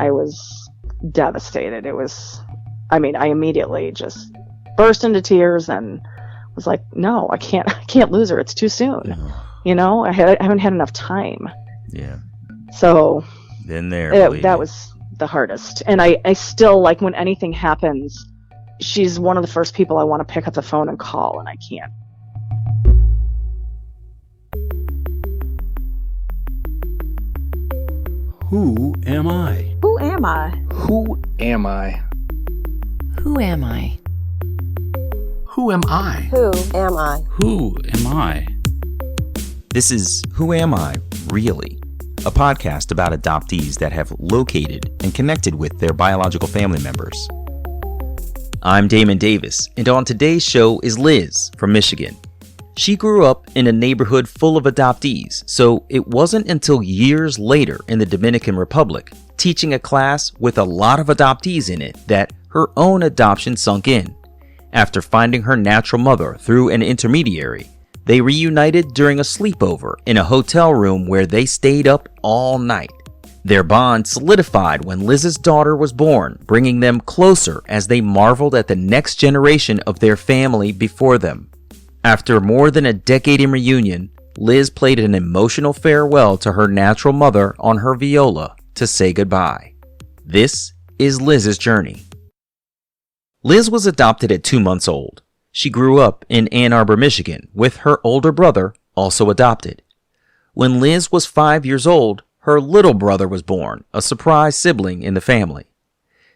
I was devastated. I immediately just burst into tears and was like, no, I can't lose her. It's too soon. I haven't had enough time. Yeah. So been there. That was the hardest. And I still, like, when anything happens, she's one of the first people I want to pick up the phone and call, and I can't. Who am I? Who am I? Who am I? Who am I? Who am I? Who am I? Who am I? This is Who Am I, Really? A podcast about adoptees that have located and connected with their biological family members. I'm Damon Davis, and on today's show is Liz from Michigan. She grew up in a neighborhood full of adoptees, so it wasn't until years later in the Dominican Republic, teaching a class with a lot of adoptees in it, that her own adoption sunk in. After finding her natural mother through an intermediary, they reunited during a sleepover in a hotel room where they stayed up all night. Their bond solidified when Liz's daughter was born, bringing them closer as they marveled at the next generation of their family before them. After more than a decade in reunion, Liz played an emotional farewell to her natural mother on her viola to say goodbye. This is Liz's journey. Liz was adopted at 2 months old. She grew up in Ann Arbor, Michigan, with her older brother, also adopted. When Liz was 5 years old, her little brother was born, a surprise sibling in the family.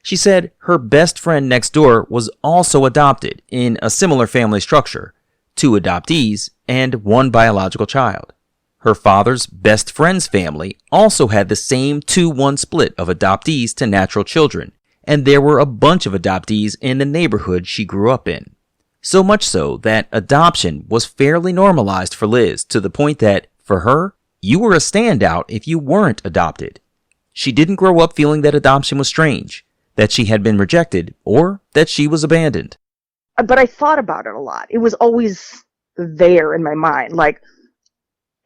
She said her best friend next door was also adopted in a similar family structure, 2 adoptees and 1 biological child. Her father's best friend's family also had the same 2-1 split of adoptees to natural children, and there were a bunch of adoptees in the neighborhood she grew up in. So much so that adoption was fairly normalized for Liz, to the point that, for her, you were a standout if you weren't adopted. She didn't grow up feeling that adoption was strange, that she had been rejected, or that she was abandoned. But I thought about it a lot. It was always there in my mind. Like,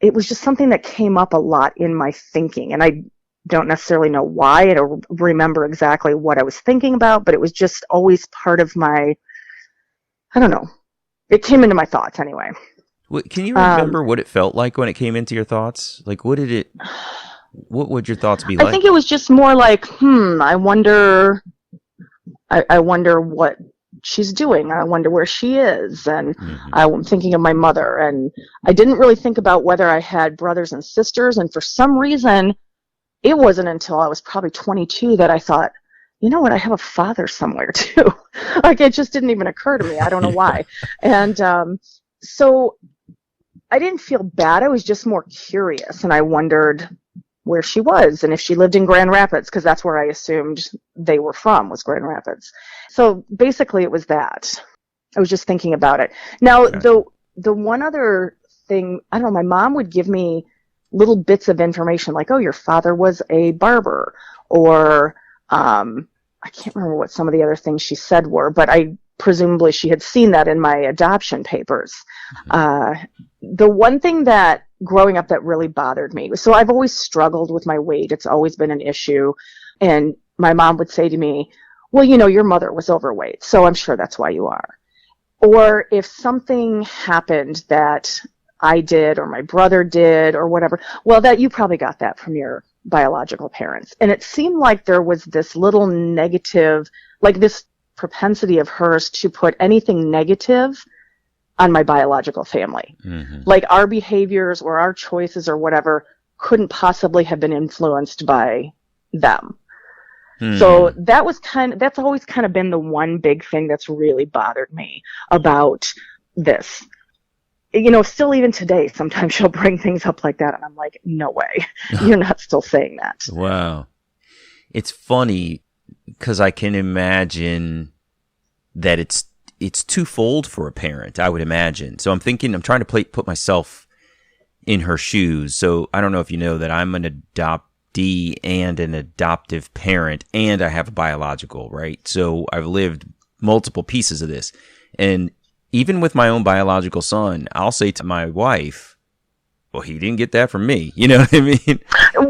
it was just something that came up a lot in my thinking. And I don't necessarily know why. I don't remember exactly what I was thinking about, but it was just always part of my, I don't know. It came into my thoughts anyway. Can you remember what it felt like when it came into your thoughts? Like, what would your thoughts be like? I think it was just more like, I wonder what she's doing. I wonder where she is. And I'm thinking of my mother. And I didn't really think about whether I had brothers and sisters. And for some reason, it wasn't until I was probably 22 that I thought, you know what, I have a father somewhere too. Like, it just didn't even occur to me. I don't know why. And so I didn't feel bad. I was just more curious. And I wondered where she was and if she lived in Grand Rapids, because that's where I assumed they were from, was Grand Rapids. So basically it was that. I was just thinking about it. Now, the one other thing, I don't know, my mom would give me little bits of information like, oh, your father was a barber, or I can't remember what some of the other things she said were, but presumably she had seen that in my adoption papers. The one thing that growing up that really bothered me was, so I've always struggled with my weight. It's always been an issue. And my mom would say to me, well, your mother was overweight, so I'm sure that's why you are. Or if something happened that I did or my brother did or whatever, well, that you probably got that from your biological parents. And it seemed like there was this little negative, like this propensity of hers to put anything negative on my biological family. Like our behaviors or our choices or whatever couldn't possibly have been influenced by them. So that's always kind of been the one big thing that's really bothered me about this. Still even today, sometimes she'll bring things up like that and I'm like, no way, you're not still saying that. Wow. It's funny because I can imagine that it's twofold for a parent, I would imagine. So I'm trying to put myself in her shoes. So I don't know if you know that I'm an adoptee and an adoptive parent, and I have a biological, right? So I've lived multiple pieces of this. And even with my own biological son, I'll say to my wife, well, he didn't get that from me. You know what I mean?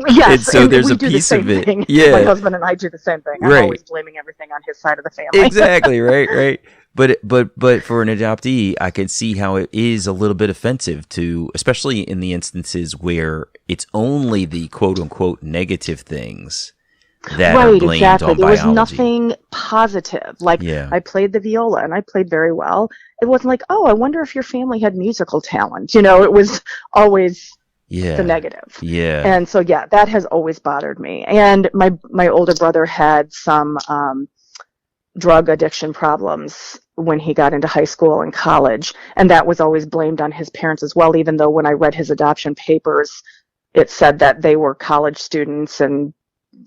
Yes, and so there's we a do piece the same of it. thing. Yeah. My husband and I do the same thing. I'm Right. always blaming everything on his side of the family. Exactly, right. But for an adoptee, I can see how it is a little bit offensive to, especially in the instances where it's only the quote unquote negative things that are Right, blamed exactly. on There was biology. nothing positive. Like, Yeah. I played the viola and I played very well. It wasn't like, oh, I wonder if your family had musical talent. You know, it was always Yeah. the negative. Yeah. And so, yeah, that has always bothered me. And my older brother had some drug addiction problems when he got into high school and college. And that was always blamed on his parents as well, even though when I read his adoption papers, it said that they were college students and,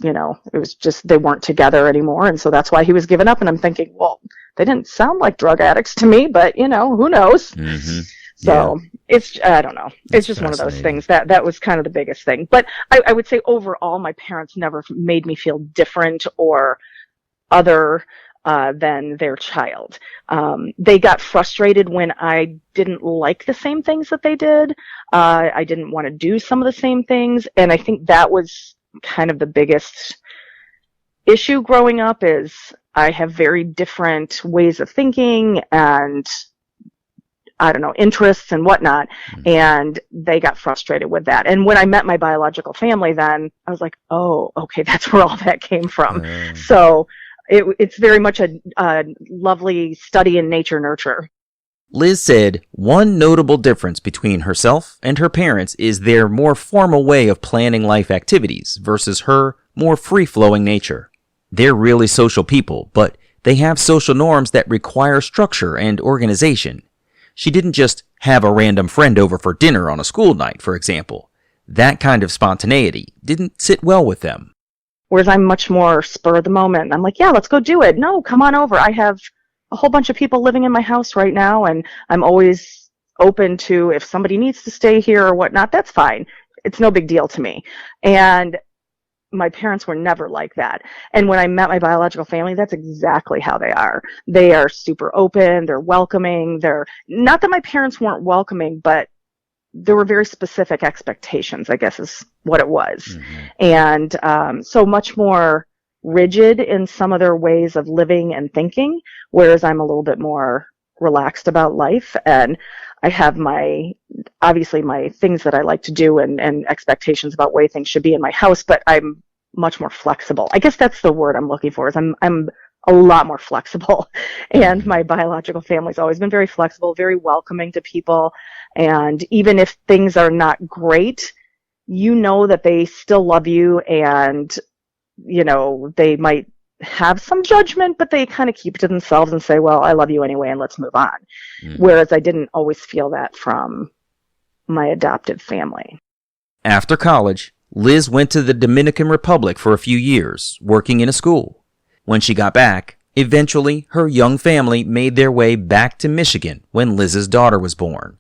you know, it was just they weren't together anymore. And so that's why he was given up. And I'm thinking, well, they didn't sound like drug addicts to me, but, you know, who knows? Mm-hmm. So it's, I don't know. It's just one of those things that was kind of the biggest thing. But I would say overall, my parents never made me feel different or other than their child. They got frustrated when I didn't like the same things that they did. I didn't want to do some of the same things. And I think that was kind of the biggest issue growing up is I have very different ways of thinking and I don't know, interests and whatnot. And they got frustrated with that. And when I met my biological family, then I was like, oh, okay, that's where all that came from. So it's very much a lovely study in nature nurture. Liz said one notable difference between herself and her parents is their more formal way of planning life activities versus her more free-flowing nature. They're really social people, but they have social norms that require structure and organization. She didn't just have a random friend over for dinner on a school night, for example. That kind of spontaneity didn't sit well with them. Whereas I'm much more spur of the moment. I'm like, yeah, let's go do it. No, come on over. I have a whole bunch of people living in my house right now, and I'm always open to if somebody needs to stay here or whatnot, that's fine. It's no big deal to me. And my parents were never like that. And when I met my biological family, that's exactly how they are. They are super open. They're welcoming. They're not that my parents weren't welcoming, but there were very specific expectations, I guess is what it was. Mm-hmm. And so much more rigid in some of their ways of living and thinking, whereas I'm a little bit more relaxed about life. And I have obviously my things that I like to do and expectations about way things should be in my house, but I'm much more flexible. I guess that's the word I'm looking for, is I'm a lot more flexible. And my biological family's always been very flexible, very welcoming to people. And even if things are not great, you know that they still love you, and, you know, they might have some judgment, but they kind of keep it to themselves and say, well, I love you anyway, and let's move on. Mm-hmm. Whereas I didn't always feel that from my adopted family. After college, Liz went to the Dominican Republic for a few years, working in a school. When she got back, eventually her young family made their way back to Michigan when Liz's daughter was born.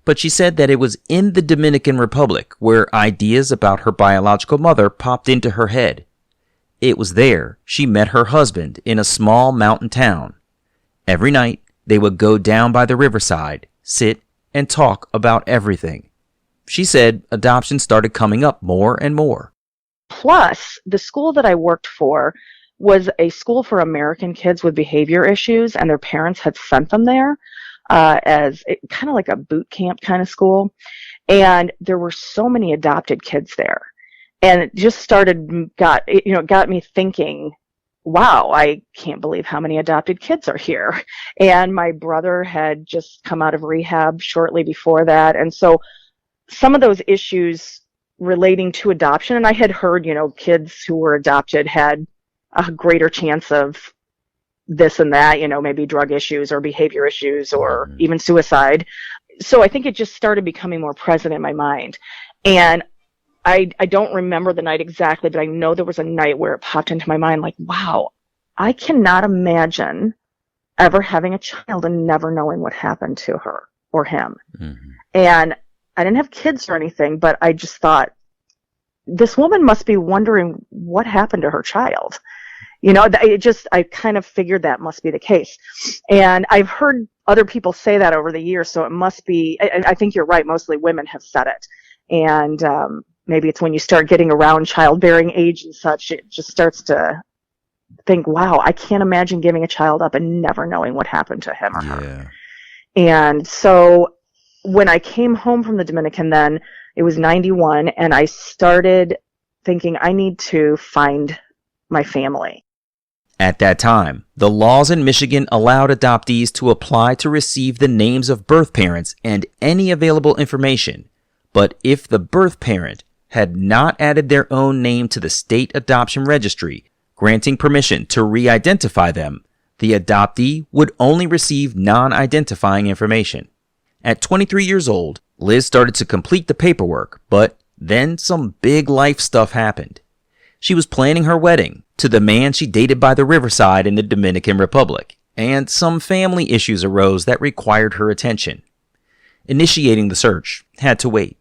But she said that it was in the Dominican Republic where ideas about her biological mother popped into her head. It was there she met her husband in a small mountain town. Every night, they would go down by the riverside, sit, and talk about everything. She said adoption started coming up more and more. Plus, the school that I worked for was a school for American kids with behavior issues, and their parents had sent them there as kind of like a boot camp kind of school. And there were so many adopted kids there. And it just got me thinking, wow, I can't believe how many adopted kids are here. And my brother had just come out of rehab shortly before that. And so some of those issues relating to adoption, and I had heard, you know, kids who were adopted had a greater chance of this and that, you know, maybe drug issues or behavior issues or even suicide. So I think it just started becoming more present in my mind. And I don't remember the night exactly, but I know there was a night where it popped into my mind like, wow, I cannot imagine ever having a child and never knowing what happened to her or him. Mm-hmm. And I didn't have kids or anything, but I just thought, this woman must be wondering what happened to her child. You know, I kind of figured that must be the case. And I've heard other people say that over the years, so it must be, I think you're right, mostly women have said it. And maybe it's when you start getting around childbearing age and such, it just starts to think, wow, I can't imagine giving a child up and never knowing what happened to him or her. And so when I came home from the Dominican then, it was 91, and I started thinking I need to find my family. At that time, the laws in Michigan allowed adoptees to apply to receive the names of birth parents and any available information. But if the birth parent had not added their own name to the state adoption registry, granting permission to re-identify them, the adoptee would only receive non-identifying information. At 23 years old, Liz started to complete the paperwork, but then some big life stuff happened. She was planning her wedding to the man she dated by the riverside in the Dominican Republic, and some family issues arose that required her attention. Initiating the search had to wait.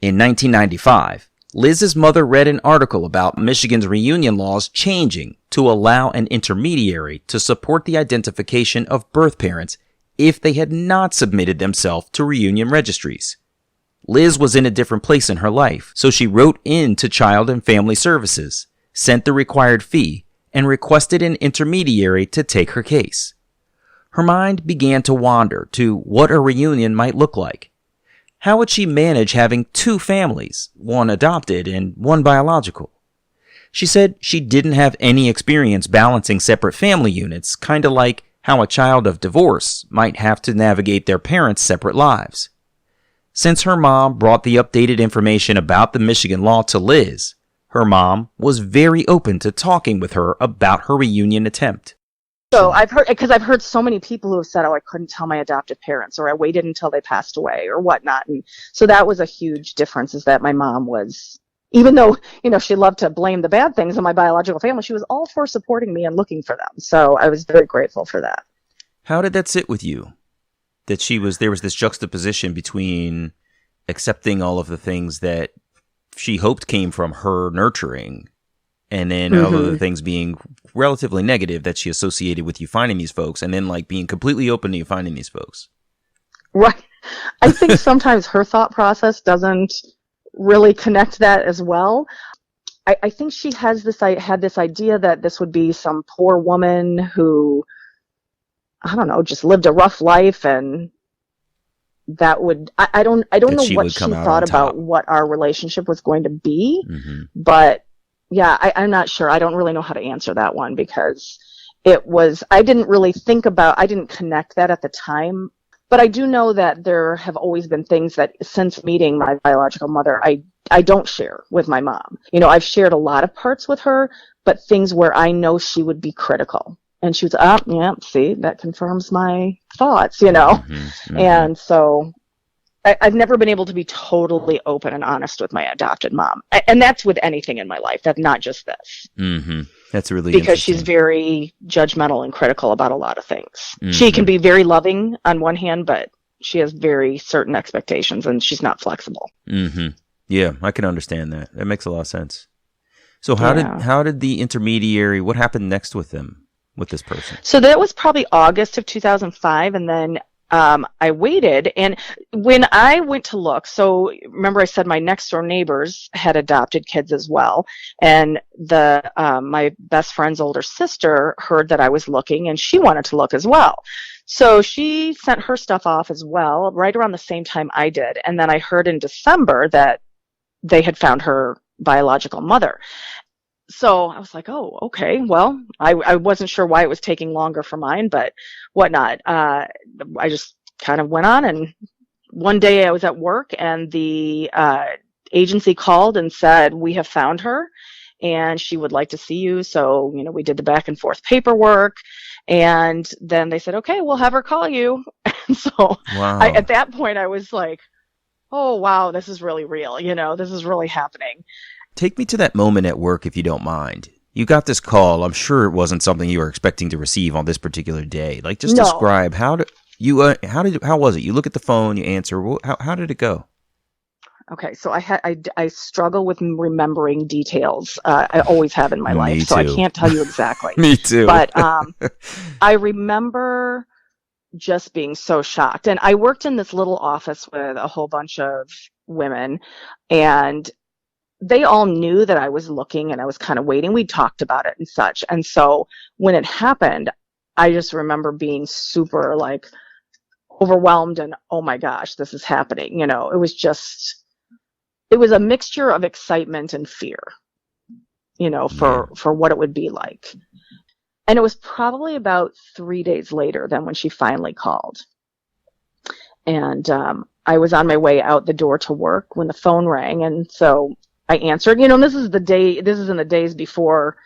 In 1995, Liz's mother read an article about Michigan's reunion laws changing to allow an intermediary to support the identification of birth parents if they had not submitted themselves to reunion registries. Liz was in a different place in her life, so she wrote in to Child and Family Services, sent the required fee, and requested an intermediary to take her case. Her mind began to wander to what a reunion might look like. How would she manage having two families, one adopted and one biological? She said she didn't have any experience balancing separate family units, kind of like how a child of divorce might have to navigate their parents' separate lives. Since her mom brought the updated information about the Michigan law to Liz, her mom was very open to talking with her about her reunion attempt. So I've heard so many people who have said, oh, I couldn't tell my adoptive parents, or I waited until they passed away, or whatnot. And so that was a huge difference, is that my mom was, even though, she loved to blame the bad things in my biological family, she was all for supporting me and looking for them. So I was very grateful for that. How did that sit with you? That there was this juxtaposition between accepting all of the things that she hoped came from her nurturing, and then all of the things being relatively negative that she associated with you finding these folks, and then being completely open to you finding these folks. Right. I think sometimes her thought process doesn't really connect that as well. I think she had this idea that this would be some poor woman who, I don't know, just lived a rough life, and that would, I don't know what she thought about what our relationship was going to be, but yeah, I'm not sure. I don't really know how to answer that one, because I didn't connect that at the time, but I do know that there have always been things that since meeting my biological mother, I don't share with my mom. I've shared a lot of parts with her, but things where I know she would be critical. And she was, yeah, see, that confirms my thoughts, And so I've never been able to be totally open and honest with my adopted mom. And that's with anything in my life. That's not just this. That's really because she's very judgmental and critical about a lot of things. She can be very loving on one hand, but she has very certain expectations, and she's not flexible. Yeah, I can understand that. That makes a lot of sense. So how did the intermediary, what happened next with this person? So that was probably August of 2005, and then I waited, and when I went to look, so remember I said my next door neighbors had adopted kids as well, and my best friend's older sister heard that I was looking, and she wanted to look as well. So she sent her stuff off as well, right around the same time I did, and then I heard in December that they had found her biological mother. So I was like, oh, okay. Well, I wasn't sure why it was taking longer for mine, but whatnot. I just kind of went on, and one day I was at work, and the agency called and said, we have found her, and she would like to see you. So, we did the back and forth paperwork, and then they said, okay, we'll have her call you. And so at that point I was like, oh, wow, this is really real. This is really happening. Take me to that moment at work, if you don't mind. You got this call. I'm sure it wasn't something you were expecting to receive on this particular day. Describe how was it? You look at the phone, you answer. How did it go? Okay, so I struggle with remembering details. I always have in my life, so I can't tell you exactly. Me too. But I remember just being so shocked. And I worked in this little office with a whole bunch of women, and they all knew that I was looking and I was kind of waiting. We talked about it and such. And so when it happened, I just remember being super like overwhelmed and, oh my gosh, this is happening. It was a mixture of excitement and fear, for what it would be like. And it was probably about 3 days later than when she finally called. And I was on my way out the door to work when the phone rang. And so I answered, this is in the days before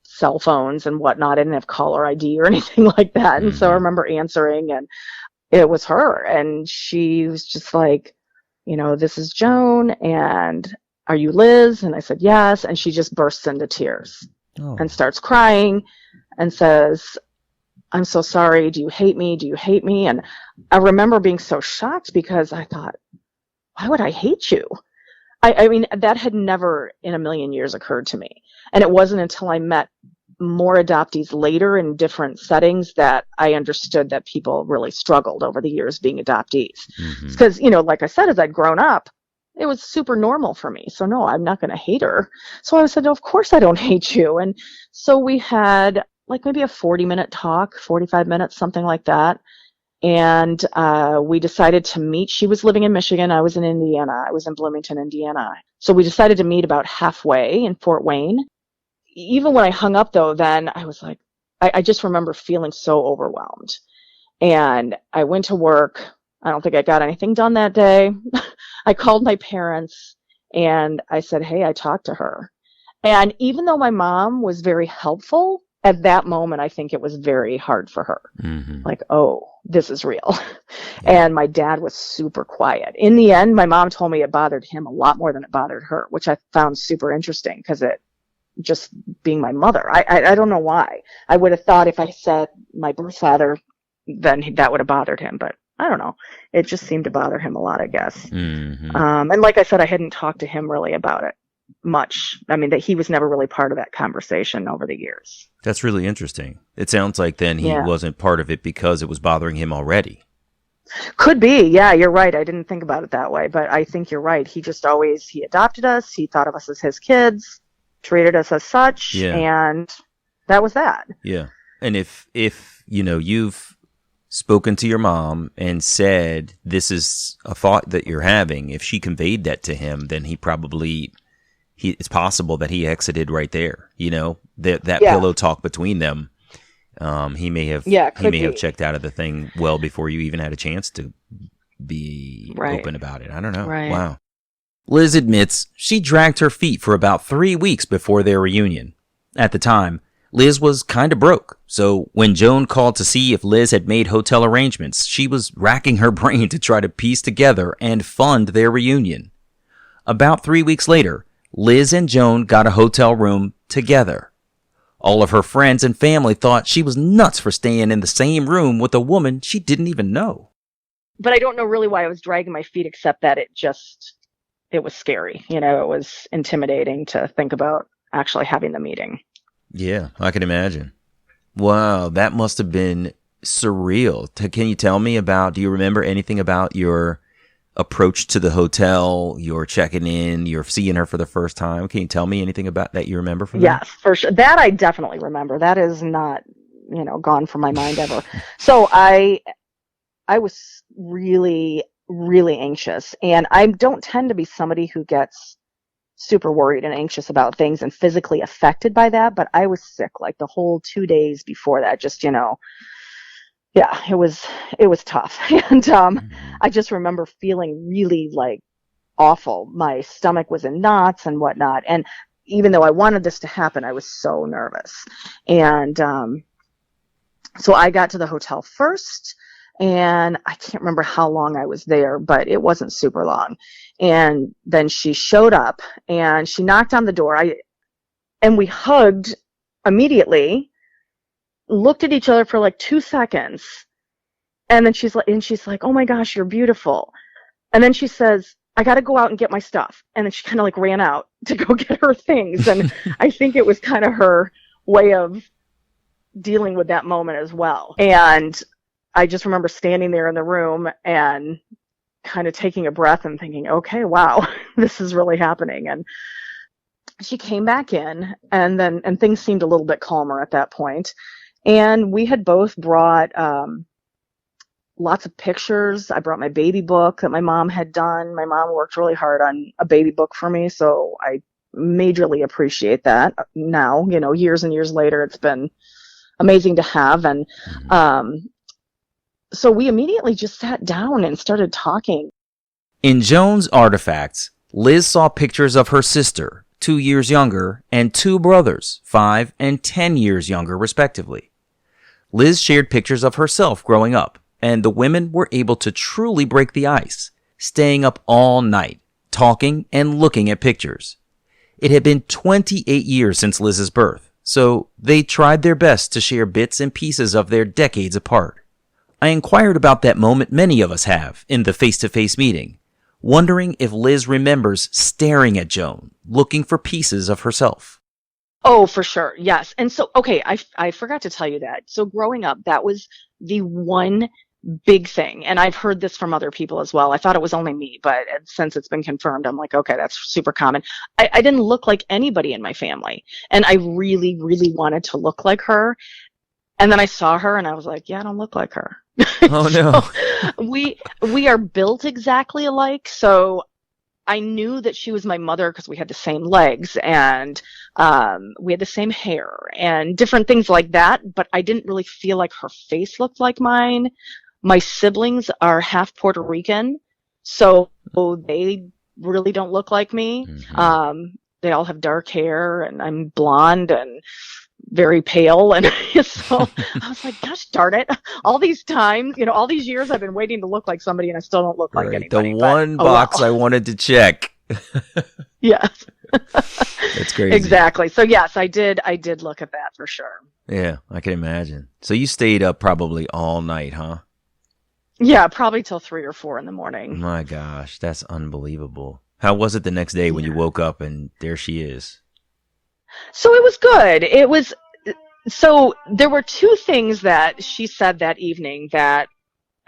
cell phones and whatnot. I didn't have caller ID or anything like that. And so I remember answering, and it was her. And she was just like, this is Joan, and are you Liz? And I said, yes. And she just bursts into tears and starts crying and says, I'm so sorry. Do you hate me? Do you hate me? And I remember being so shocked because I thought, why would I hate you? I mean, that had never in a million years occurred to me. And it wasn't until I met more adoptees later in different settings that I understood that people really struggled over the years being adoptees. Because, like I said, as I'd grown up, it was super normal for me. So no, I'm not going to hate her. So I said, no, of course I don't hate you. And so we had like maybe a 40-minute talk, 45 minutes, something like that. And we decided to meet. She was living in Michigan. I was in Indiana. I was in Bloomington, Indiana. So we decided to meet about halfway in Fort Wayne. Even when I hung up, though, then I was like, I just remember feeling so overwhelmed. And I went to work. I don't think I got anything done that day. I called my parents and I said, hey, I talked to her. And even though my mom was very helpful, at that moment, I think it was very hard for her. Like, oh, this is real. And my dad was super quiet. In the end, my mom told me it bothered him a lot more than it bothered her, which I found super interesting because it just being my mother. I don't know why. I would have thought if I said my birth father, then that would have bothered him. But I don't know. It just seemed to bother him a lot, I guess. And like I said, I hadn't talked to him really about it much. I mean, that he was never really part of that conversation over the years. That's really interesting. It sounds like then he wasn't part of it because it was bothering him already. Could be. Yeah, you're right. I didn't think about it that way, but I think you're right. He just he adopted us. He thought of us as his kids, treated us as such, and that was that. Yeah. And if you've spoken to your mom and said, this is a thought that you're having, if she conveyed that to him, then it's possible that he exited right there. That pillow talk between them. He may have have checked out of the thing well before you even had a chance to be open about it. I don't know. Right. Wow. Liz admits she dragged her feet for about 3 weeks before their reunion. At the time, Liz was kind of broke, so when Joan called to see if Liz had made hotel arrangements, she was racking her brain to try to piece together and fund their reunion. About 3 weeks later, Liz and Joan got a hotel room together. All of her friends and family thought she was nuts for staying in the same room with a woman she didn't even know. But I don't know really why I was dragging my feet, except that it was scary. It was intimidating to think about actually having the meeting. Yeah, I can imagine. Wow, that must have been surreal. Can you tell me do you remember anything about your approach to the hotel, your checking in, you're seeing her for the first time? Can you tell me anything about that you remember from that? Yes, for sure. That I definitely remember. That is not, gone from my mind ever. So I was really, really anxious, and I don't tend to be somebody who gets super worried and anxious about things and physically affected by that, but I was sick like the whole 2 days before that. Just, yeah, it was tough. And I just remember feeling really like awful. My stomach was in knots and whatnot. And even though I wanted this to happen, I was so nervous. And so I got to the hotel first, and I can't remember how long I was there, but it wasn't super long. And then she showed up and she knocked on the door. And we hugged immediately, looked at each other for like 2 seconds. And then she's like, oh my gosh, you're beautiful. And then she says, I got to go out and get my stuff. And then she kind of like ran out to go get her things. And I think it was kind of her way of dealing with that moment as well. And I just remember standing there in the room, and kind of taking a breath and thinking, okay, wow, this is really happening. And she came back in, and things seemed a little bit calmer at that point. And we had both brought lots of pictures. I brought my baby book that my mom had done. My mom worked really hard on a baby book for me, so I majorly appreciate that. Now, years and years later, it's been amazing to have. And so we immediately just sat down and started talking. In Joan's artifacts, Liz saw pictures of her sister, 2 years younger, and two brothers, 5 and 10 years younger, respectively. Liz shared pictures of herself growing up, and the women were able to truly break the ice, staying up all night, talking and looking at pictures. It had been 28 years since Liz's birth, so they tried their best to share bits and pieces of their decades apart. I inquired about that moment many of us have in the face-to-face meeting, wondering if Liz remembers staring at Joan, looking for pieces of herself. Oh, for sure. Yes. And so, okay, I forgot to tell you that. So growing up, that was the one big thing. And I've heard this from other people as well. I thought it was only me, but since it's been confirmed, I'm like, okay, that's super common. I didn't look like anybody in my family. And I really, really wanted to look like her. And then I saw her and I was like, yeah, I don't look like her. Oh, no. So we are built exactly alike. So I knew that she was my mother because we had the same legs and we had the same hair and different things like that. But I didn't really feel like her face looked like mine. My siblings are half Puerto Rican, so they really don't look like me. Mm-hmm. They all have dark hair and I'm blonde and very pale. And so I was like, gosh darn it. All these times, all these years I've been waiting to look like somebody and I still don't look like anybody. The one box I wanted to check. Yes. That's crazy. Exactly. So yes, I did look at that for sure. Yeah, I can imagine. So you stayed up probably all night, huh? Yeah, probably till 3 or 4 in the morning. My gosh, that's unbelievable. How was it the next day when you woke up and there she is? So it was good. So there were two things that she said that evening that,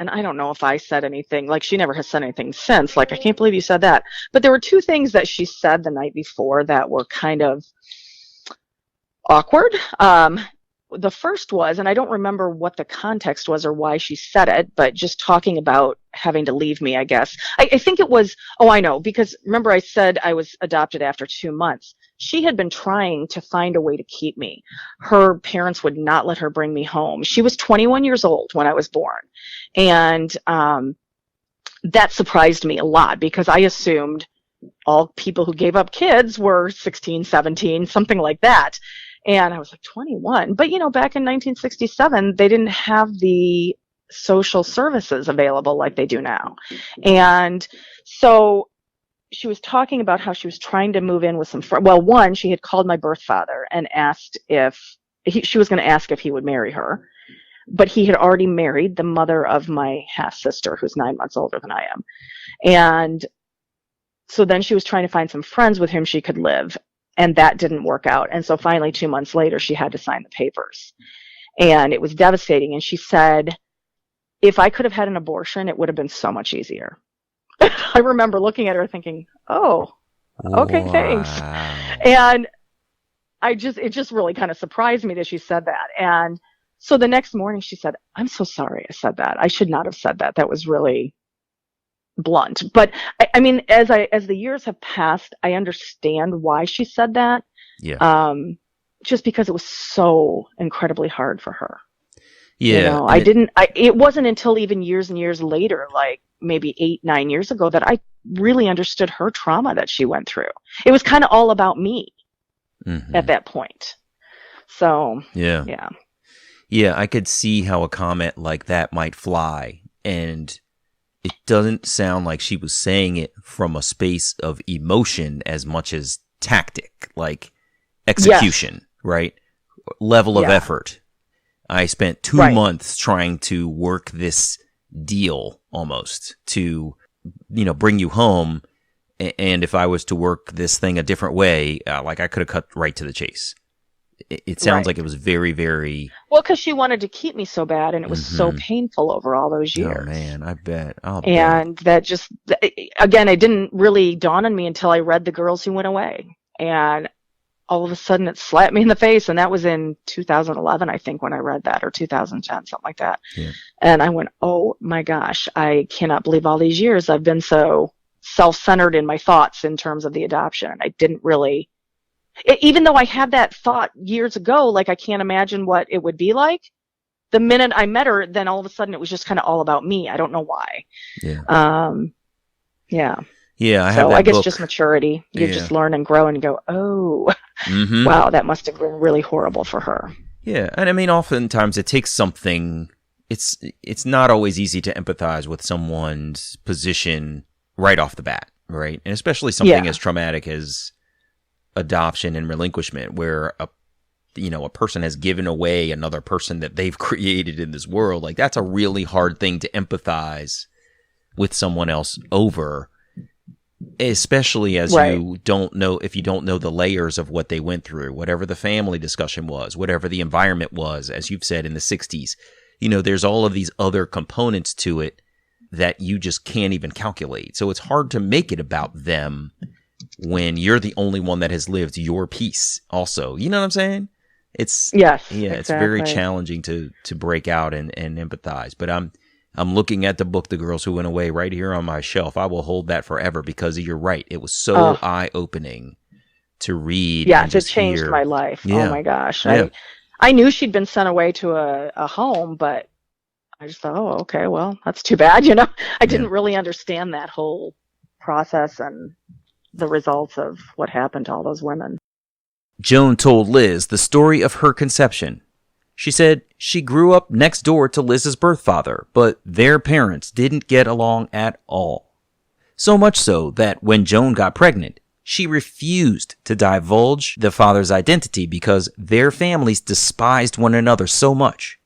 and I don't know if I said anything, like she never has said anything since, like I can't believe you said that. But there were two things that she said the night before that were kind of awkward. The first was, and I don't remember what the context was or why she said it, but just talking about having to leave me, I guess. I think it was, I know, because remember I said I was adopted after 2 months. She had been trying to find a way to keep me. Her parents would not let her bring me home. She was 21 years old when I was born. And that surprised me a lot because I assumed all people who gave up kids were 16, 17, something like that. And I was like, 21. But, back in 1967, they didn't have the social services available like they do now. And so she was talking about how she was trying to move in with some friends. Well, one, she had called my birth father and asked she was going to ask if he would marry her. But he had already married the mother of my half sister, who's 9 months older than I am. And so then she was trying to find some friends with whom she could live. And that didn't work out. And so finally, 2 months later, she had to sign the papers. And it was devastating. And she said, if I could have had an abortion, it would have been so much easier. I remember looking at her thinking, oh, okay, Wow. thanks. And it just really kind of surprised me that she said that. And so the next morning she said, I'm so sorry I said that. I should not have said that. That was really blunt. But I mean, as the years have passed, I understand why she said that. Yeah. Just because it was so incredibly hard for her. Yeah. It wasn't until even years and years later, like maybe 8, 9 years ago, that I really understood her trauma that she went through. It was kind of all about me at that point. So, yeah. Yeah, I could see how a comment like that might fly. And it doesn't sound like she was saying it from a space of emotion as much as tactic, like execution, right? Level of effort. I spent 2 months trying to work this deal almost to, bring you home. And if I was to work this thing a different way, like I could have cut right to the chase. it sounds Right. like it was very, very... Well, because she wanted to keep me so bad, and it was so painful over all those years. Oh, man, I bet. I'll bet. And that just, again, it didn't really dawn on me until I read The Girls Who Went Away. And all of a sudden it slapped me in the face. And that was in 2011, I think, when I read that, or 2010, something like that. Yeah. And I went, oh my gosh, I cannot believe all these years I've been so self-centered in my thoughts in terms of the adoption. I didn't really, even though I had that thought years ago, like I can't imagine what it would be like. The minute I met her, then all of a sudden it was just kind of all about me. I don't know why. Yeah. Yeah. Yeah, I have that I guess book. Just maturity. You just learn and grow and go, oh, wow, that must have been really horrible for her. Yeah, and I mean, oftentimes it takes something. It's not always easy to empathize with someone's position right off the bat, right? And especially something as traumatic as adoption and relinquishment, where a person has given away another person that they've created in this world. Like, that's a really hard thing to empathize with someone else over. Especially as you don't know, if you don't know the layers of what they went through, whatever the family discussion was, whatever the environment was, as you've said, in the 60s, there's all of these other components to it that you just can't even calculate. So it's hard to make it about them when you're the only one that has lived your piece also. You know what I'm saying? It's exactly. It's very challenging to break out and empathize. But I'm looking at the book, The Girls Who Went Away, right here on my shelf. I will hold that forever because you're right. It was so eye-opening to read. Yeah, it changed my life. Yeah. Oh, my gosh. Yeah. I knew she'd been sent away to a home, but I just thought, oh, okay, well, that's too bad. I didn't really understand that whole process and the results of what happened to all those women. Joan told Liz the story of her conception. She said she grew up next door to Liz's birth father, but their parents didn't get along at all. So much so that when Joan got pregnant, she refused to divulge the father's identity because their families despised one another so much.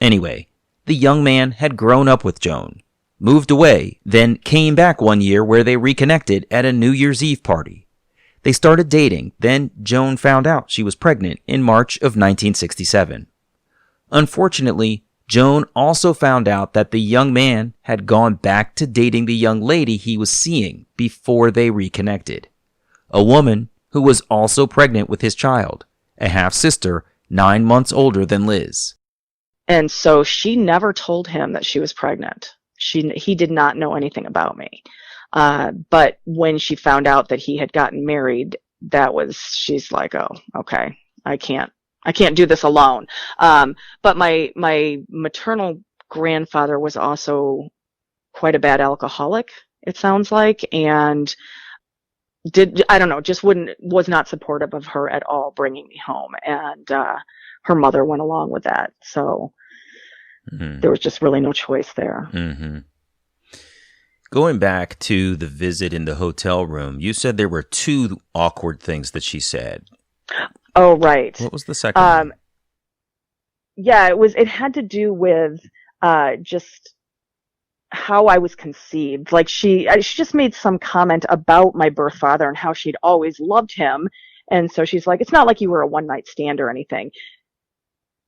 Anyway, the young man had grown up with Joan, moved away, then came back one year where they reconnected at a New Year's Eve party. They started dating, then Joan found out she was pregnant in March of 1967. Unfortunately, Joan also found out that the young man had gone back to dating the young lady he was seeing before they reconnected, a woman who was also pregnant with his child, a half-sister 9 months older than Liz. And so she never told him that she was pregnant. He did not know anything about me. But when she found out that he had gotten married, she's like, oh, okay, I can't do this alone. But my maternal grandfather was also quite a bad alcoholic, it sounds like, and was not supportive of her at all bringing me home. And, her mother went along with that. So there was just really no choice there. Mm-hmm. Going back to the visit in the hotel room, you said there were 2 awkward things that she said. Oh, right. What was the second one? Yeah, it had to do with just how I was conceived. Like she just made some comment about my birth father and how she'd always loved him. And so she's like, it's not like you were a one-night stand or anything.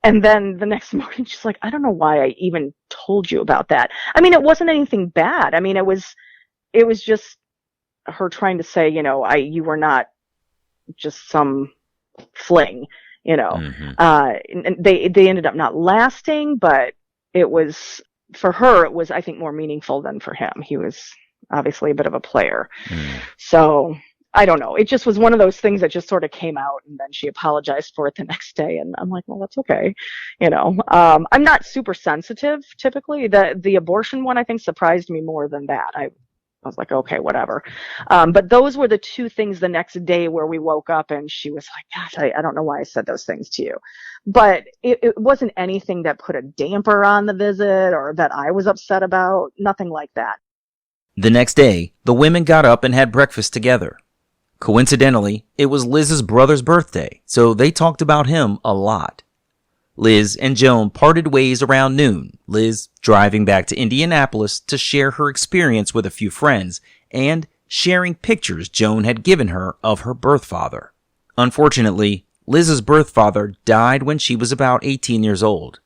And then the next morning, she's like, I don't know why I even told you about that. I mean, it wasn't anything bad. I mean, it was just her trying to say, you were not just some fling, Mm-hmm. And they ended up not lasting, but for her, it was, I think, more meaningful than for him. He was obviously a bit of a player. So I don't know. It just was one of those things that just sort of came out, and then she apologized for it the next day. And I'm like, well, that's okay. I'm not super sensitive typically. The abortion one, I think, surprised me more than that. I was like, okay, whatever. But those were the 2 things the next day where we woke up and she was like, gosh, I don't know why I said those things to you. But it wasn't anything that put a damper on the visit or that I was upset about. Nothing like that. The next day, the women got up and had breakfast together. Coincidentally, it was Liz's brother's birthday, so they talked about him a lot. Liz and Joan parted ways around noon, Liz driving back to Indianapolis to share her experience with a few friends and sharing pictures Joan had given her of her birth father. Unfortunately, Liz's birth father died when she was about 18 years old.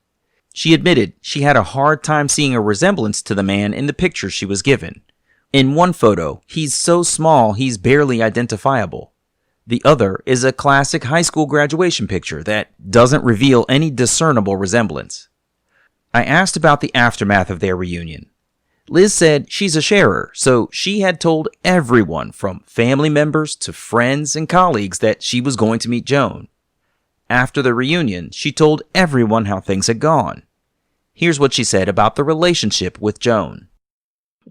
She admitted she had a hard time seeing a resemblance to the man in the picture she was given. In one photo, he's so small he's barely identifiable. The other is a classic high school graduation picture that doesn't reveal any discernible resemblance. I asked about the aftermath of their reunion. Liz said she's a sharer, so she had told everyone from family members to friends and colleagues that she was going to meet Joan. After the reunion, she told everyone how things had gone. Here's what she said about the relationship with Joan.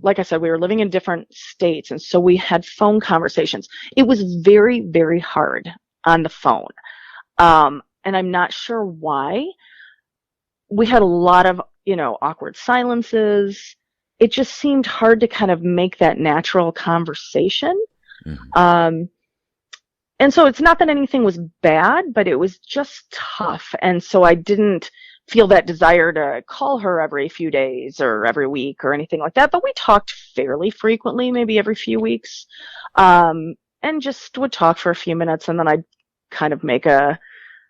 Like I said, we were living in different states, and so we had phone conversations. It was very, very hard on the phone. And I'm not sure why. We had a lot of, awkward silences. It just seemed hard to kind of make that natural conversation. Mm-hmm. And so it's not that anything was bad, but it was just tough. And so I didn't feel that desire to call her every few days or every week or anything like that. But we talked fairly frequently, maybe every few weeks, and just would talk for a few minutes. And then I'd kind of make a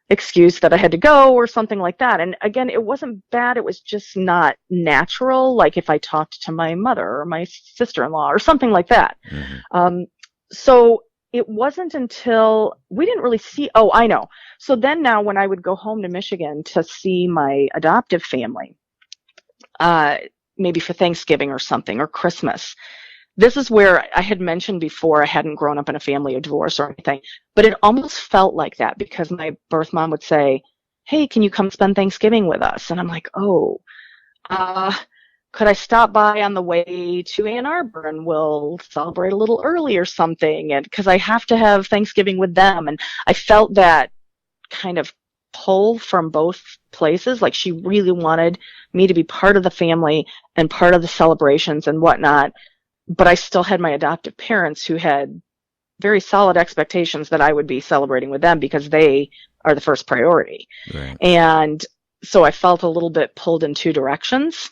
excuse that I had to go or something like that. And again, it wasn't bad. It was just not natural. Like if I talked to my mother or my sister-in-law or something like that. Mm-hmm. So it wasn't until we didn't really see, I know. So then now when I would go home to Michigan to see my adoptive family, maybe for Thanksgiving or something, or Christmas, this is where I had mentioned before I hadn't grown up in a family of divorce or anything, but it almost felt like that because my birth mom would say, hey, can you come spend Thanksgiving with us? And I'm like, could I stop by on the way to Ann Arbor and we'll celebrate a little early or something? And because I have to have Thanksgiving with them. And I felt that kind of pull from both places. Like she really wanted me to be part of the family and part of the celebrations and whatnot. But I still had my adoptive parents who had very solid expectations that I would be celebrating with them because they are the first priority. Right. And so I felt a little bit pulled in two directions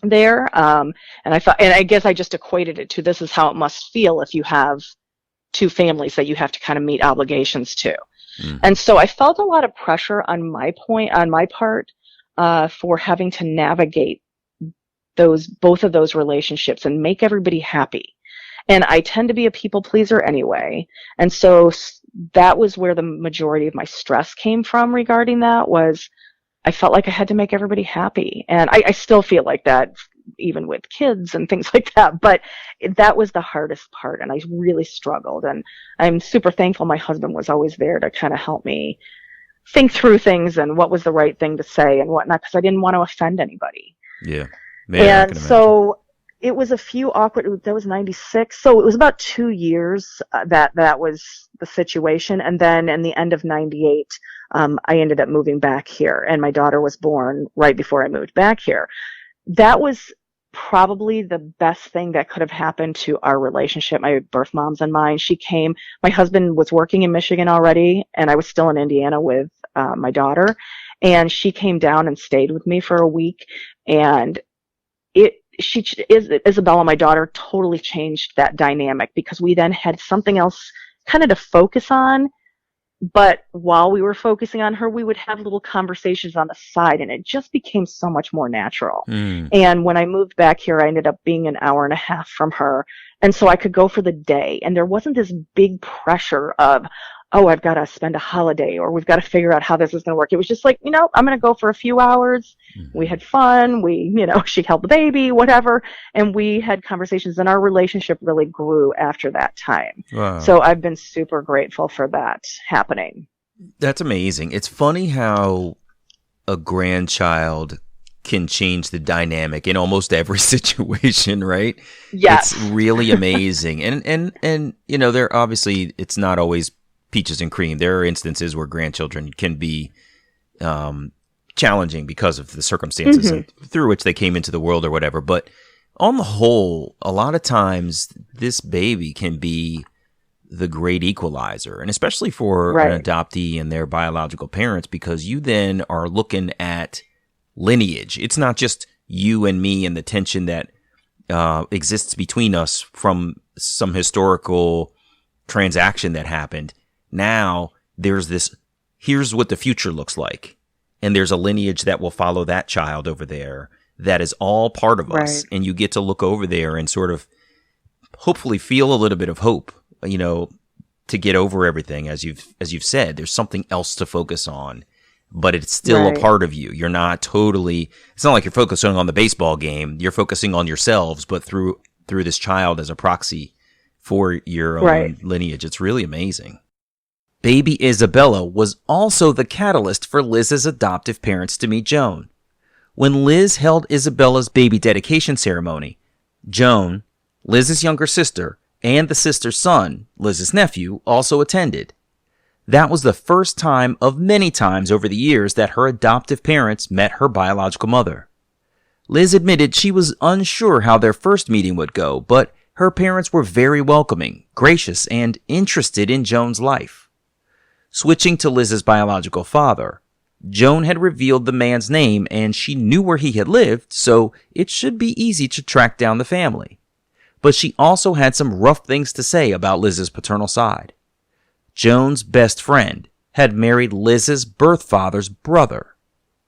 there. And I guess I just equated it to this is how it must feel if you have two families that you have to kind of meet obligations to. Mm. And so I felt a lot of pressure on my part, for having to navigate both of those relationships and make everybody happy. And I tend to be a people pleaser anyway. And so that was where the majority of my stress came from regarding that was I felt like I had to make everybody happy. And I still feel like that even with kids and things like that. But that was the hardest part. And I really struggled. And I'm super thankful my husband was always there to kind of help me think through things and what was the right thing to say and whatnot, because I didn't want to offend anybody. Yeah. Man, and so it was a few awkward, that was 96. So it was about 2 years that was the situation. And then in the end of 98, I ended up moving back here and my daughter was born right before I moved back here. That was probably the best thing that could have happened to our relationship, my birth mom's and mine. She came, my husband was working in Michigan already and I was still in Indiana with my daughter, and she came down and stayed with me for a week. And Isabella, my daughter, totally changed that dynamic because we then had something else kind of to focus on. But while we were focusing on her, we would have little conversations on the side, and it just became so much more natural. Mm. And when I moved back here, I ended up being an hour and a half from her. And so I could go for the day, and there wasn't this big pressure of, I've got to spend a holiday or we've got to figure out how this is going to work. It was just like, I'm going to go for a few hours. Mm-hmm. We had fun. She held the baby, whatever. And we had conversations, and our relationship really grew after that time. Wow. So I've been super grateful for that happening. That's amazing. It's funny how a grandchild can change the dynamic in almost every situation, right? Yes. It's really amazing. And there obviously, it's not always peaches and cream. There are instances where grandchildren can be challenging because of the circumstances mm-hmm. through which they came into the world or whatever. But on the whole, a lot of times this baby can be the great equalizer, and especially for an adoptee and their biological parents, because you then are looking at lineage. It's not just you and me and the tension that exists between us from some historical transaction that happened. Now there's this here's what the future looks like. And there's a lineage that will follow that child over there that is all part of us. Right. And you get to look over there and sort of hopefully feel a little bit of hope, to get over everything. As you've said, there's something else to focus on, but it's still a part of you. You're not totally, it's not like you're focusing on the baseball game. You're focusing on yourselves, but through this child as a proxy for your own lineage. It's really amazing. Baby Isabella was also the catalyst for Liz's adoptive parents to meet Joan. When Liz held Isabella's baby dedication ceremony, Joan, Liz's younger sister, and the sister's son, Liz's nephew, also attended. That was the first time of many times over the years that her adoptive parents met her biological mother. Liz admitted she was unsure how their first meeting would go, but her parents were very welcoming, gracious, and interested in Joan's life. Switching to Liz's biological father, Joan had revealed the man's name and she knew where he had lived, so it should be easy to track down the family. But she also had some rough things to say about Liz's paternal side. Joan's best friend had married Liz's birth father's brother.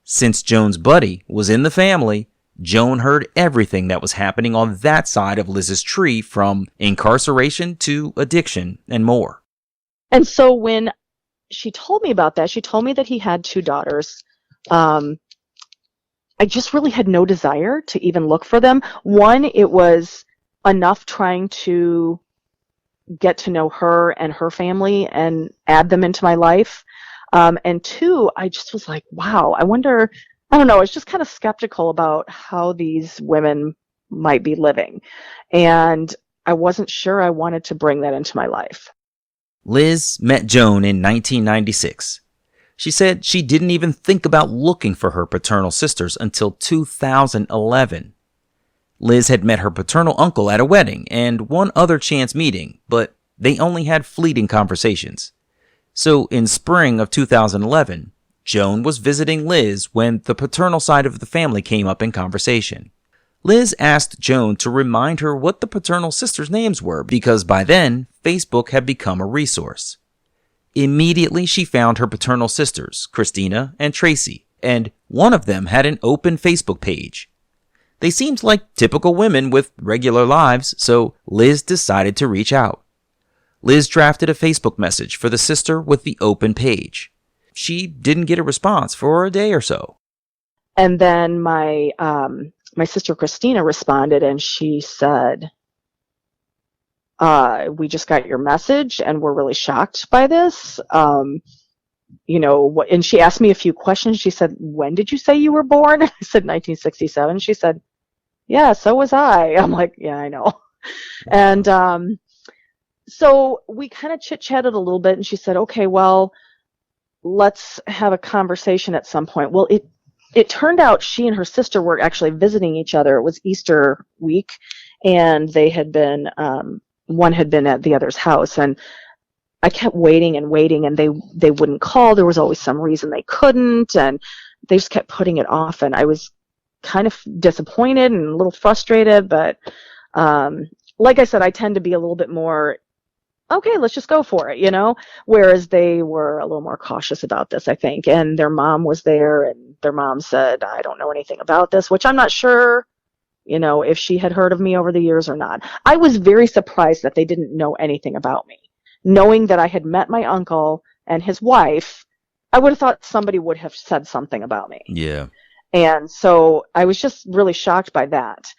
Since Joan's buddy was in the family, Joan heard everything that was happening on that side of Liz's tree, from incarceration to addiction and more. And so when she told me about that, she told me that he had 2 daughters. I just really had no desire to even look for them. One, it was enough trying to get to know her and her family and add them into my life. And 2, I just was like, wow, I wonder, I don't know, I was just kind of skeptical about how these women might be living. And I wasn't sure I wanted to bring that into my life. Liz met Joan in 1996. She said she didn't even think about looking for her paternal sisters until 2011. Liz had met her paternal uncle at a wedding and one other chance meeting, but they only had fleeting conversations. So in spring of 2011, Joan was visiting Liz when the paternal side of the family came up in conversation. Liz asked Joan to remind her what the paternal sisters' names were, because by then, Facebook had become a resource. Immediately, she found her paternal sisters, Christina and Tracy, and one of them had an open Facebook page. They seemed like typical women with regular lives, so Liz decided to reach out. Liz drafted a Facebook message for the sister with the open page. She didn't get a response for a day or so. And then my sister Christina responded and she said, we just got your message and we're really shocked by this. And she asked me a few questions. She said, when did you say you were born? I said 1967. She said, yeah, so was I. I'm like, yeah, I know. And so we kind of chit-chatted a little bit and she said, okay, well, let's have a conversation at some point. Well, it turned out she and her sister were actually visiting each other. It was Easter week, and they had been, one had been at the other's house, and I kept waiting and waiting, and they wouldn't call. There was always some reason they couldn't, and they just kept putting it off, and I was kind of disappointed and a little frustrated, but like I said, I tend to be a little bit more, okay, let's just go for it, whereas they were a little more cautious about this, I think. And their mom was there, and their mom said, I don't know anything about this, which I'm not sure, if she had heard of me over the years or not. I was very surprised that they didn't know anything about me. Knowing that I had met my uncle and his wife, I would have thought somebody would have said something about me. Yeah. And so I was just really shocked by that.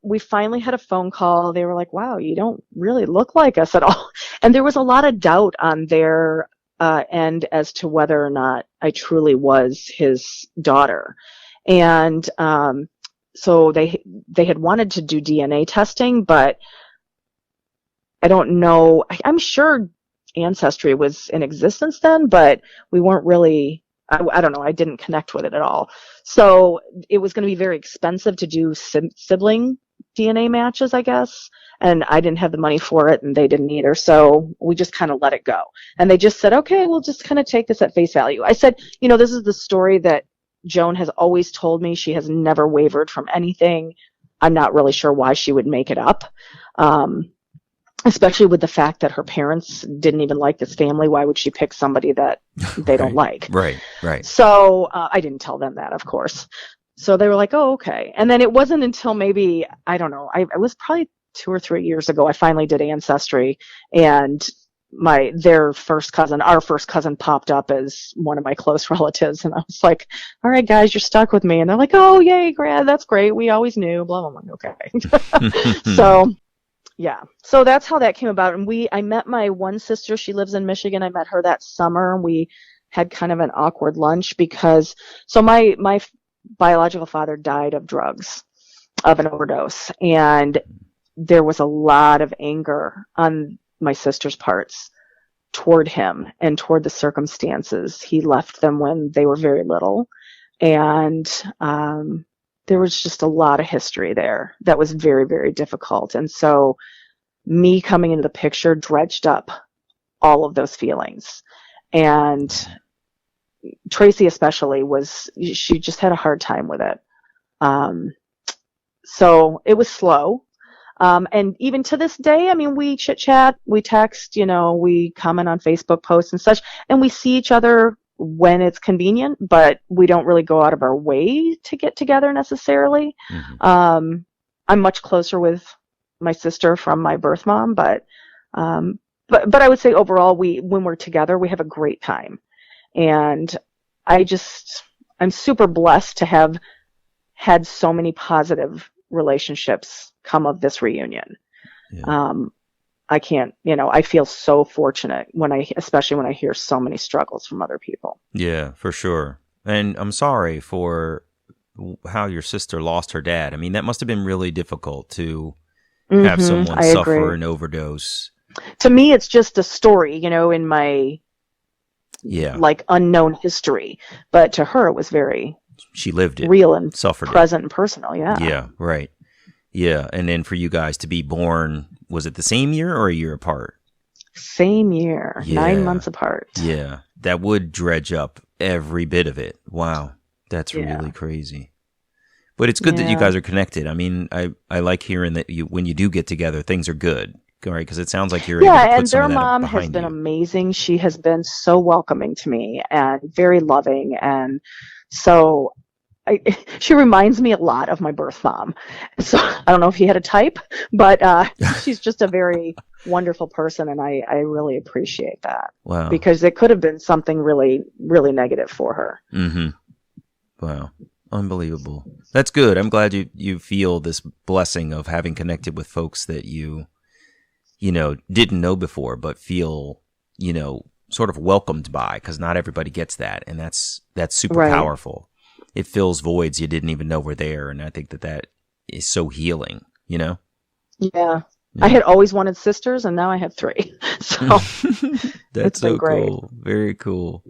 We finally had a phone call. They were like, wow, you don't really look like us at all. And there was a lot of doubt on their end as to whether or not I truly was his daughter. And so they had wanted to do DNA testing, but I don't know. I'm sure Ancestry was in existence then, but we weren't really, I don't know, I didn't connect with it at all. So it was going to be very expensive to do sibling DNA matches, I guess. And I didn't have the money for it, and they didn't either. So we just kind of let it go. And they just said, okay, we'll just kind of take this at face value. I said, this is the story that Joan has always told me. She has never wavered from anything. I'm not really sure why she would make it up. especially with the fact that her parents didn't even like this family. Why would she pick somebody that they don't like? Right. So I didn't tell them that, of course. So they were like, oh, okay. And then it wasn't until maybe, I don't know, I was probably 2 or 3 years ago, I finally did Ancestry, and our first cousin popped up as one of my close relatives. And I was like, all right, guys, you're stuck with me. And they're like, oh, yay, Grant, that's great. We always knew, blah, blah, blah. Okay. So, yeah. So that's how that came about. And I met my one sister. She lives in Michigan. I met her that summer. We had kind of an awkward lunch because, so my biological father died of drugs, of an overdose. And there was a lot of anger on my sister's parts toward him and toward the circumstances. He left them when they were very little. And there was just a lot of history there that was very, very difficult. And so me coming into the picture dredged up all of those feelings. And Tracy especially she just had a hard time with it. So it was slow. And even to this day, I mean, we chit chat, we text, we comment on Facebook posts and such, and we see each other when it's convenient, but we don't really go out of our way to get together necessarily. Mm-hmm. I'm much closer with my sister from my birth mom, but I would say overall, when we're together, we have a great time. And I'm super blessed to have had so many positive relationships come of this reunion. Yeah. I feel so fortunate especially when I hear so many struggles from other people. Yeah, for sure. And I'm sorry for how your sister lost her dad. I mean, that must have been really difficult to have someone suffer an overdose. To me, it's just a story, in my unknown history. But to her, it was very she lived it, real and suffered present and personal. Yeah. Yeah. Right. Yeah. And then for you guys to be born, was it the same year or a year apart? Same year, 9 months apart. Yeah. That would dredge up every bit of it. Wow. That's really crazy. But it's good that you guys are connected. I mean, I like hearing that when you do get together, things are good. Right? Because it sounds like you're able to put some of that behind you. Yeah, and their mom has been amazing. She has been so welcoming to me and very loving. And so she reminds me a lot of my birth mom. So I don't know if he had a type, but she's just a very wonderful person, and I really appreciate that. Wow. Because it could have been something really, really negative for her. Mm-hmm. Wow. Unbelievable. That's good. I'm glad you feel this blessing of having connected with folks that you didn't know before, but feel, sort of welcomed by, because not everybody gets that. And that's super powerful. It fills voids you didn't even know were there. And I think that is so healing, Yeah. I had always wanted sisters, and now I have 3. So that's so great. Cool. Very cool.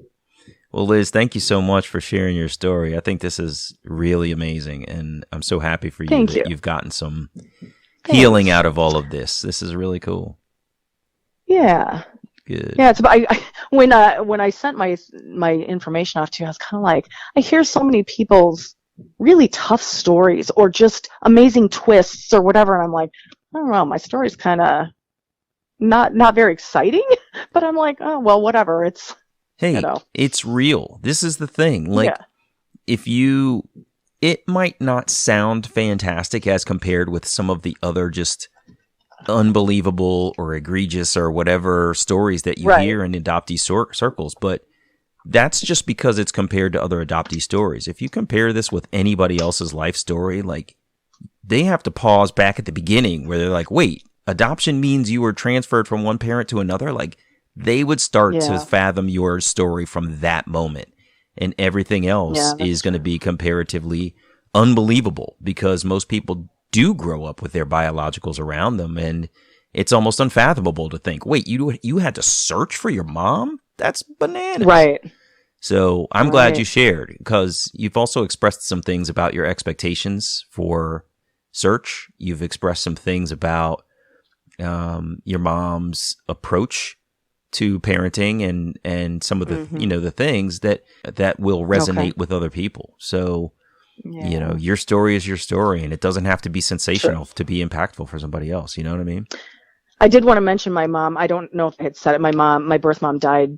Well, Liz, thank you so much for sharing your story. I think this is really amazing, and I'm so happy for you that you've gotten some healing out of all of this. This is really cool. Yeah. Good. Yeah. When I sent my information off to you, I was kind of like, I hear so many people's really tough stories or just amazing twists or whatever, and I'm like, I don't know, my story's kind of not very exciting, but I'm like, oh well, whatever. It's it's real. This is the thing. Like, it might not sound fantastic as compared with some of the other just unbelievable or egregious or whatever stories that you hear in adoptee circles, but that's just because it's compared to other adoptee stories. If you compare this with anybody else's life story, like, they have to pause back at the beginning where they're like, wait, adoption means you were transferred from one parent to another? Like, they would start to fathom your story from that moment, and everything else is going to be comparatively unbelievable, because most people do grow up with their biologicals around them, and it's almost unfathomable to think, wait, you had to search for your mom? That's bananas. Right. So I'm glad you shared, because you've also expressed some things about your expectations for search. You've expressed some things about your mom's approach to parenting and some of the the things that will resonate with other people. So your story is your story, and it doesn't have to be sensational to be impactful for somebody else. You know what I mean? I did want to mention my mom. I don't know if I had said it. My birth mom died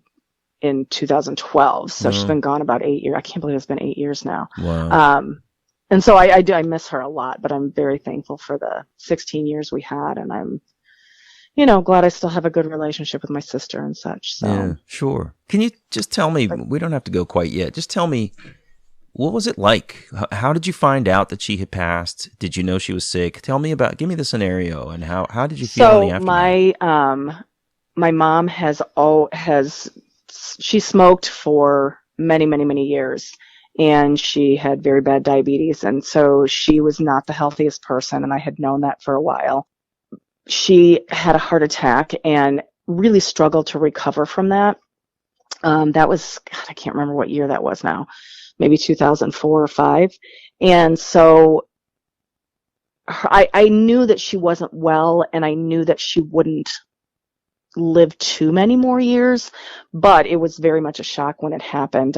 in 2012, so she's been gone about 8 years. I can't believe it's been 8 years now. Wow. And so I miss her a lot, but I'm very thankful for the 16 years we had, and I'm, glad I still have a good relationship with my sister and such. So. Yeah, sure. Can you just tell me, we don't have to go quite yet, just tell me, what was it like? How did you find out that she had passed? Did you know she was sick? Give me the scenario, and how did you feel in the aftermath? So my mom she smoked for many, many, many years, and she had very bad diabetes, and so she was not the healthiest person, and I had known that for a while. She had a heart attack and really struggled to recover from that. That was, God, I can't remember what year that was now. Maybe 2004 or 5. And so I knew that she wasn't well, and I knew that she wouldn't live too many more years, but it was very much a shock when it happened.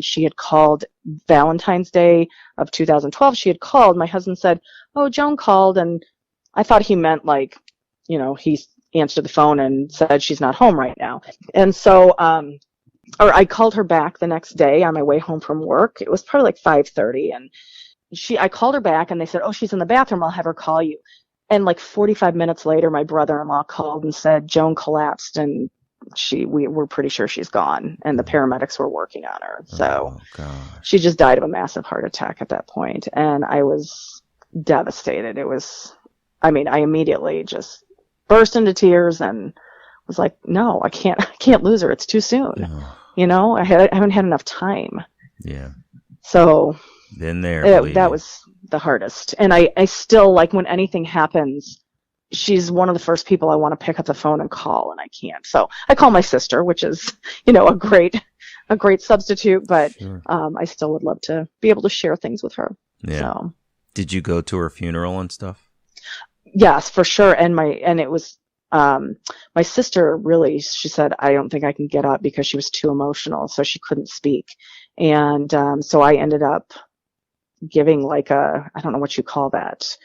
She had called Valentine's Day of 2012. She had called. My husband said, "Oh, Joan called," and I thought he meant he answered the phone and said she's not home right now. And so, or I called her back the next day on my way home from work. It was probably like 5:30, and I called her back, and they said, "Oh, she's in the bathroom. I'll have her call you." And like 45 minutes later, my brother-in-law called and said Joan collapsed, and we're pretty sure she's gone, and the paramedics were working on her. So she just died of a massive heart attack at that point, and I was devastated. I immediately just burst into tears and was like, no, I can't lose her. It's too soon. I haven't had enough time. Yeah. So been there. That was the hardest. And I still, like, when anything happens, she's one of the first people I want to pick up the phone and call, and I can't. So I call my sister, which is, a great substitute, but sure. I still would love to be able to share things with her. Yeah. So. Did you go to her funeral and stuff? Yes, for sure. And it was, my sister really, she said, I don't think I can get up, because she was too emotional, so she couldn't speak. And so I ended up giving I don't know what you call that.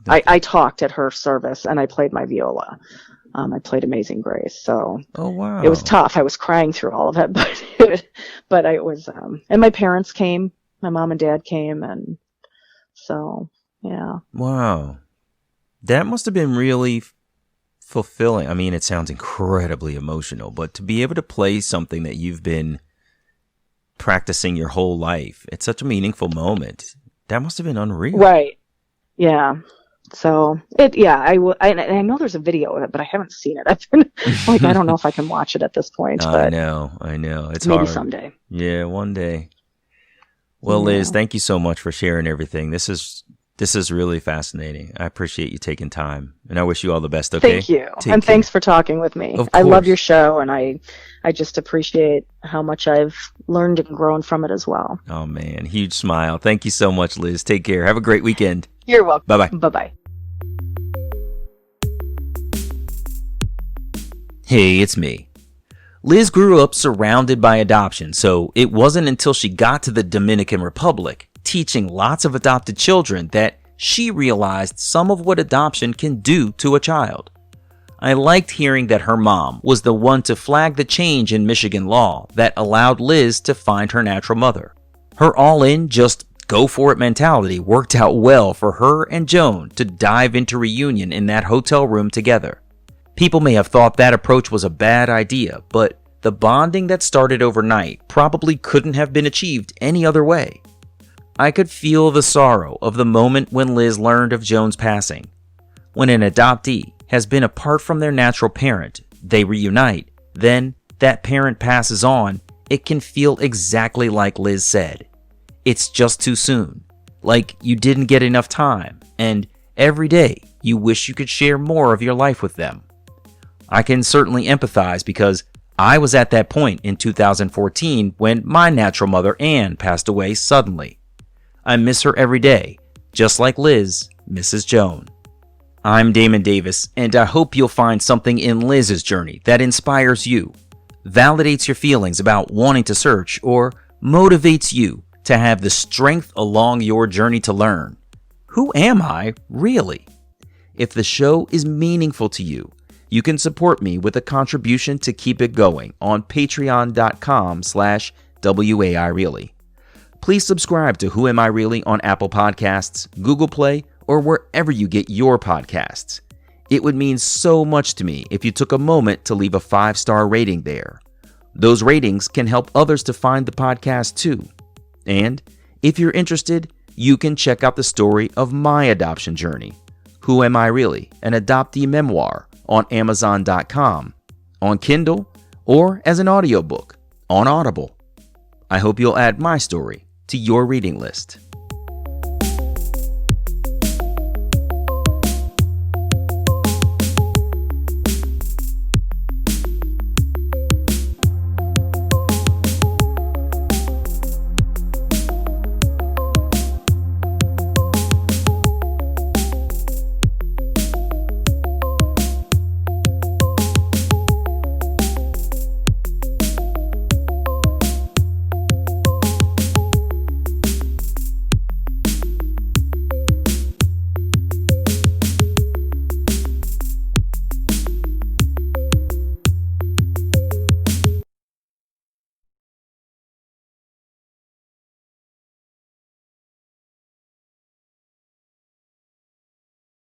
I talked at her service, and I played my viola. I played Amazing Grace. So oh, wow. It was tough. I was crying through all of it, but it was, and my parents came, my mom and dad came, and so, yeah. Wow. That must have been really fulfilling. I mean, it sounds incredibly emotional, but to be able to play something that you've been practicing your whole life, it's such a meaningful moment. That must have been unreal. Right. Yeah. So I know there's a video of it, but I haven't seen it. I've been I don't know if I can watch it at this point. But I know. It's maybe hard. Someday. Yeah, one day. Well, Liz, thank you so much for sharing everything. This is really fascinating. I appreciate you taking time, and I wish you all the best. Okay. Thank you, and thanks for talking with me. Of course. I love your show, and I just appreciate how much I've learned and grown from it as well. Oh man, huge smile. Thank you so much, Liz. Take care. Have a great weekend. You're welcome. Bye-bye. Bye-bye. Hey, it's me. Liz grew up surrounded by adoption, so it wasn't until she got to the Dominican Republic, teaching lots of adopted children, that she realized some of what adoption can do to a child. I liked hearing that her mom was the one to flag the change in Michigan law that allowed Liz to find her natural mother. Her all-in, just go-for-it mentality worked out well for her and Joan to dive into reunion in that hotel room together. People may have thought that approach was a bad idea, but the bonding that started overnight probably couldn't have been achieved any other way. I could feel the sorrow of the moment when Liz learned of Joan's passing. When an adoptee has been apart from their natural parent, they reunite, then that parent passes on, it can feel exactly like Liz said. It's just too soon, like you didn't get enough time, and every day you wish you could share more of your life with them. I can certainly empathize because I was at that point in 2014 when my natural mother, Anne, passed away suddenly. I miss her every day, just like Liz misses Joan. I'm Damon Davis, and I hope you'll find something in Liz's journey that inspires you, validates your feelings about wanting to search, or motivates you to have the strength along your journey to learn. Who am I, really? If the show is meaningful to you, you can support me with a contribution to keep it going on patreon.com/WAIReally. Please subscribe to Who Am I Really on Apple Podcasts, Google Play, or wherever you get your podcasts. It would mean so much to me if you took a moment to leave a 5-star rating there. Those ratings can help others to find the podcast too. And if you're interested, you can check out the story of my adoption journey, Who Am I Really? An Adoptee Memoir, on Amazon.com, on Kindle, or as an audiobook on Audible. I hope you'll add my story to your reading list.